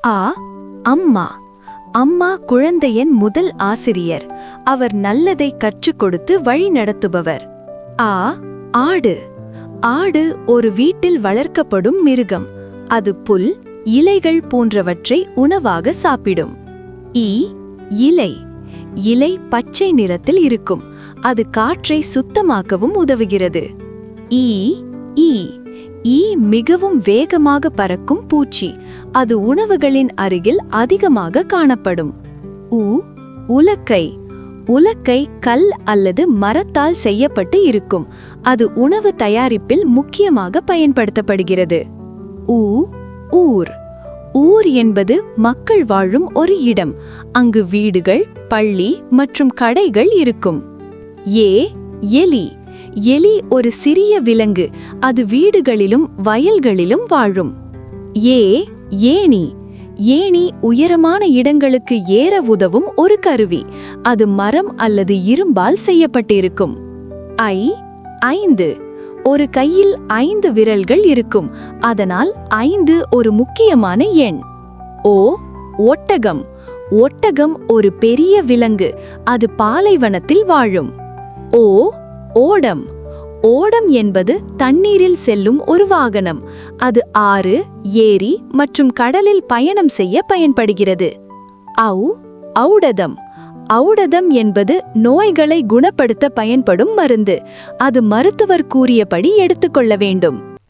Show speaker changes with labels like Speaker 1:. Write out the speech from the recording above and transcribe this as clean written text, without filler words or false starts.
Speaker 1: ஆ. அம்மா. அம்மா குழந்தையின் முதல் ஆசிரியர். அவர் நல்லதை கற்றுக் கொடுத்து வழி நடத்துபவர். ஆ. ஆடு. ஆடு ஒரு வீட்டில் வளர்க்கப்படும் மிருகம். அது புல், இலைகள் போன்றவற்றை உணவாக சாப்பிடும். ஈ. இலை. இலை பச்சை நிறத்தில் இருக்கும். அது காற்றை சுத்தமாக்கவும் உதவுகிறது. ஈ. ஈ. ஈ மிகவும் வேகமாக பறக்கும் பூச்சி. அது உணவுகளின் அருகில் அதிகமாக காணப்படும். உ. உலக்கை. உலக்கை கல் அல்லது மரத்தால் செய்யப்பட்டு இருக்கும். அது உணவு தயாரிப்பில் முக்கியமாக பயன்படுத்தப்படுகிறது. ஊ. ஊர். ஊர் என்பது மக்கள் வாழும் ஒரு இடம். அங்கு வீடுகள், பள்ளி மற்றும் கடைகள் இருக்கும். ஏ. எலி. எலி ஒரு சிறிய விலங்கு. அது வீடுகளிலும் வயல்களிலும் வாழும். ஏ. ஏணி. ஏணி உயரமான இடங்களுக்கு ஏற உதவும் ஒரு கருவி. அது மரம் அல்லது இரும்பால் செய்யப்பட்டிருக்கும். ஐ. 5. ஒரு கையில் 5 விரல்கள் இருக்கும். அதனால் 5 ஒரு முக்கியமான எண். ஓ. ஒட்டகம். ஒட்டகம் ஒரு பெரிய விலங்கு. அது பாலைவனத்தில் வாழும். ஓ. ஓடம். ஓடம் என்பது தண்ணீரில் செல்லும் ஒரு வாகனம். அது ஆறு, ஏரி மற்றும் கடலில் பயணம் செய்ய பயன்படுகிறது. ஔ. ஔடதம். ஔடதம் என்பது நோய்களை குணப்படுத்த பயன்படும் மருந்து. அது மருத்துவர் கூறியபடி எடுத்துக்கொள்ள வேண்டும்.